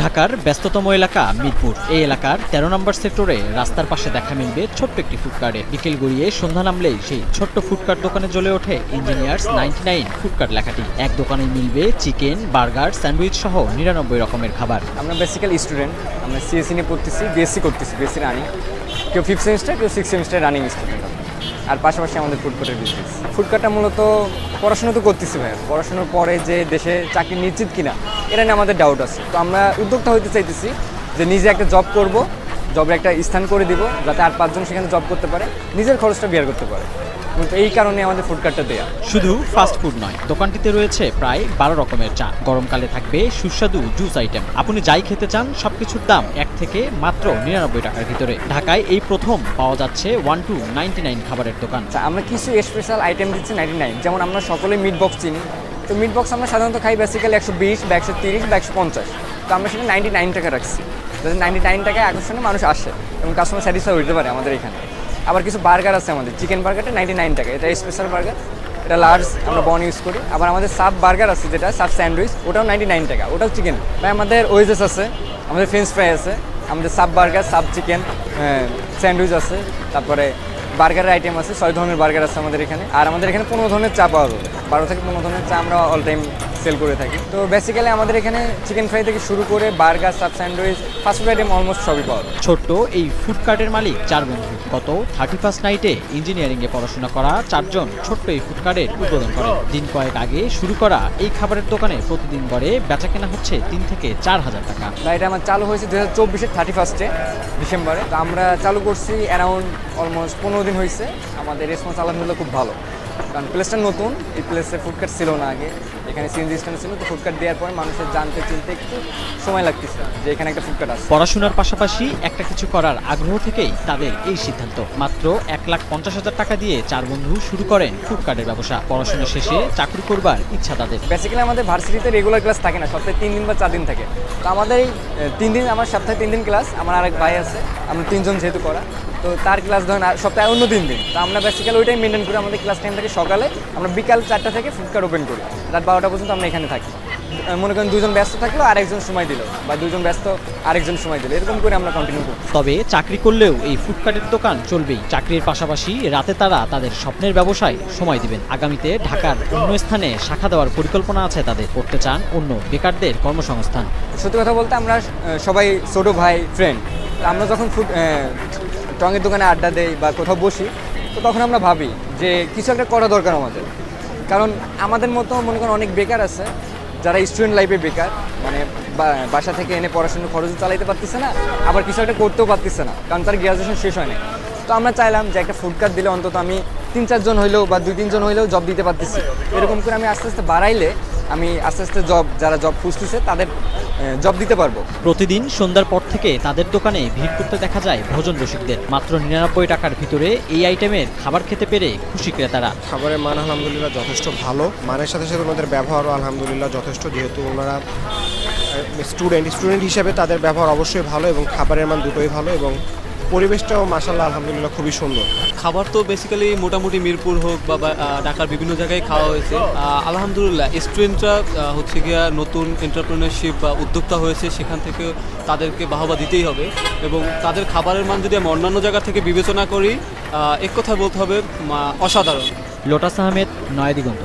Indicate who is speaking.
Speaker 1: ঢাকার ব্যস্ততম এলাকা মিরপুর। এই এলাকার ১৩ নম্বর সেক্টরে রাস্তার পাশে দেখা মিলবে ছোট্ট একটি ফুডকার্টে। বিকেল গড়িয়ে সন্ধ্যা নামলেই সেই ছোট্ট ফুডকার্ট দোকানে জ্বলে ওঠে ইঞ্জিনিয়ার্স 99 ফুডকার্ট লেখাটি। এক দোকানে মিলবে চিকেন, বার্গার, স্যান্ডউইচ সহ ৯৯ রকমের খাবার।
Speaker 2: আমরা বেসিক্যালি স্টুডেন্ট, আমরা সিএসসি নিয়ে পড়তেছি, বিএসসি করতেছি, বিএসসি রানিং, কেউ 5th সেমিস্টার, কেউ 6th সেমিস্টার রানিং স্টুডেন্ট। আর পাশাপাশি আমাদের ফুডকার্টের বিজনেস। ফুডকার্টটা মূলত পড়াশোনা তো করতেছি ভাই, পড়াশোনার পরে যে দেশে চাকরি নিশ্চিত কিনা এটা নিয়ে আমাদের ডাউট আছে। তো আমরা উদ্যোক্তা হইতে চাইতেছি যে নিজে একটা জব করব, জবের একটা স্থান করে দিব যাতে আর 5 জন সেখানে জব করতে পারে, নিজের খরচটা বের করতে পারে। এই কারণে আমাদের ফুডকার্টটা দেয়া।
Speaker 1: শুধু ফাস্ট ফুড নয়, দোকানটিতে রয়েছে প্রায় 12 রকমের চা। গরমকালে থাকবে সুস্বাদু জুস আইটেম। আপনি যাই খেতে চান সবকিছুর দাম 1 থেকে মাত্র 99 টাকার ভিতরে। ঢাকায় এই প্রথম পাওয়া যাচ্ছে 1 to 99 খাবারের দোকান।
Speaker 2: আমরা কিছু স্পেশাল আইটেম দিচ্ছি 99, যেমন আমরা সকলে মিট বক্স চিনি। তো মিট বক্স আমরা সাধারণত খাই বেসিক্যালি 120 বা 130 বা 150। তো আমরা সেটা 99 টাকা রাখছি, যাতে 99 টাকায় আকর্ষণে মানুষ আসে এবং কাস্টমার স্যাটিসফাই হতে পারে আমাদের এখানে। আবার কিছু বার্গার আছে আমাদের, চিকেন বার্গারটা 99 টাকা, এটা স্পেশাল বার্গার, এটা লার্জ আমরা বন ইউজ করি। আবার আমাদের সাব বার্গার আছে, যেটা সাব স্যান্ডউইচ, ওটাও 99 টাকা, ওটাও চিকেন। ভাই আমাদের ওয়েজেস আছে, আমাদের ফ্রেঞ্চ ফ্রাই আছে, আমাদের sub burger, sub chicken sandwich আছে, তারপরে বার্গারের আইটেম আছে, 6 ধরনের বার্গার আছে আমাদের এখানে। আর আমাদের এখানে 15 ধরনের চা পাওয়া যাবে, 12 থেকে 15 ধরনের চা আমরা অল টাইম সেল করে থাকি। তো বেসিক্যালি আমাদের এখানে চিকেন ফ্রাই থেকে শুরু করে burger, sub sandwich, fast food item almost সবই পাওয়া যায়।
Speaker 1: ছোট্ট এই ফুডকার্টের মালিক 4 বন্ধু। গত 31st নাইটে ইঞ্জিনিয়ারিংয়ে পড়াশোনা করা 4 জন ছোট্ট এই ফুডকার্টের উদ্বোধন করেন। দিন কয়েক আগে শুরু করা এই খাবারের দোকানে প্রতিদিন গড়ে বেচা কেনা হচ্ছে 3 থেকে 4 হাজার টাকা।
Speaker 2: এটা আমার চালু হয়েছে 2024-এর 31 ডিসেম্বরে। তো আমরা চালু করছি অ্যারাউন্ড অলমোস্ট 15 দিন হয়েছে। আমাদের রেসপন্স আলহামদুলিল্লাহ খুব ভালো, কারণ প্লেসটা নতুন, এই প্লেসে ফুডকার্ট ছিল না আগে, এখানে সিএনজি স্ট্যান্ড ছিল। তো ফুডকার্ট দেওয়ার পরে মানুষের জানতে চিনতে একটু সময় লাগতেছে যে এখানে একটা ফুডকার্ট আছে।
Speaker 1: পড়াশোনার পাশাপাশি একটা কিছু করার আগ্রহ থেকেই তাদের এই সিদ্ধান্ত। মাত্র 1,50,000 টাকা দিয়ে 4 বন্ধু শুরু করেন ফুডকার্টের ব্যবসা। পড়াশোনা শেষে চাকরি করবার ইচ্ছা তাদের।
Speaker 2: বেসিক্যালি আমাদের ভার্সিটিতে রেগুলার ক্লাস থাকে না, সপ্তাহে 3 দিন বা 4 দিন থাকে। তো আমাদের এই 3 দিন, আমার সপ্তাহে 3 দিন ক্লাস, আমার আরেক ভাই আছে, আমরা 3 জন যেহেতু করা, তো তার ক্লাস ধরেন সপ্তাহে অন্য 3 দিন। তো আমরা বেসিক্যালি ওইটাই মেনটেন করি। আমাদের ক্লাস টাইম থাকে সকালে, আমরা বিকাল 4টা থেকে ফুডকার্ট ওপেন করি, রাত 12টা পর্যন্ত আমরা এখানে থাকি। মনে করেন 2 জন ব্যস্ত থাকলো আরেকজন সময় দিল, বা 2 জন ব্যস্ত আরেকজন সময় দিল, এরকম করে আমরা কন্টিনিউ করি।
Speaker 1: তবে চাকরি করলেও এই ফুডকার্টের দোকান চলবেই। চাকরির পাশাপাশি রাতে তারা তাদের স্বপ্নের ব্যবসায় সময় দিবেন। আগামীতে ঢাকার অন্য স্থানে শাখা দেওয়ার পরিকল্পনা আছে তাদের। করতে চান অন্য বেকারদের কর্মসংস্থান।
Speaker 2: সত্যি কথা বলতে আমরা সবাই ছোটো ভাই ফ্রেন্ড, আমরা যখন টঙের দোকানে আড্ডা দেই বা কোথাও বসি, তো তখন আমরা ভাবি যে কিছু একটা করা দরকার আমাদের। কারণ আমাদের মতো মনে করেন অনেক বেকার আছে, যারা স্টুডেন্ট লাইফে বেকার, মানে বাসা থেকে এনে পড়াশোনার খরচও চালাইতে পারতেছে না, আবার কিছু একটা করতেও পারতেছে না, কারণ তার গ্র্যাজুয়েশন শেষ হয় না। তো আমরা চাইলাম যে একটা ফুডকার্ট দিলে অন্তত আমি 3-4 জন হইলেও বা 2-3 জন হইলেও জব দিতে পারতেছি। এরকম করে আমি আস্তে আস্তে বাড়াইলে আমি আস্তে আস্তে যারা জব খুঁজতেছে তাদের জব দিতে পারবো।
Speaker 1: প্রতিদিন সন্ধ্যার পর থেকে তাদের দোকানে ভিড় করতে দেখা যায় ভোজন রসিকদের। মাত্র 99 টাকার ভিতরে এই আইটেমের খাবার খেতে পেরে খুশি ক্রেতারা।
Speaker 3: খাবারের মান আলহামদুলিল্লাহ যথেষ্ট ভালো, মানের সাথে সাথে ওনাদের ব্যবহারও আলহামদুলিল্লাহ যথেষ্ট, যেহেতু ওনারা স্টুডেন্ট হিসেবে তাদের ব্যবহার অবশ্যই ভালো এবং খাবারের মান দুটোই ভালো, এবং পরিবেশটাও মাশাআল্লাহ আলহামদুলিল্লাহ খুবই সুন্দর।
Speaker 4: খাবার তো বেসিক্যালি মোটামুটি মিরপুর হোক বা ঢাকার বিভিন্ন জায়গায় খাওয়া হয়েছে। আলহামদুলিল্লাহ স্টুডেন্টরা হচ্ছে গিয়া নতুন এন্টারপ্রেনারশিপ বা উদ্যোক্তা হয়েছে, সেখান থেকে তাদেরকে বাহবা দিতেই হবে। এবং তাদের খাবারের মান যদি আমি অন্যান্য জায়গা থেকে বিবেচনা করি, এক কথা বলতে হবে অসাধারণ।
Speaker 1: লোটাস আহমেদ, নয়া দিগন্ত।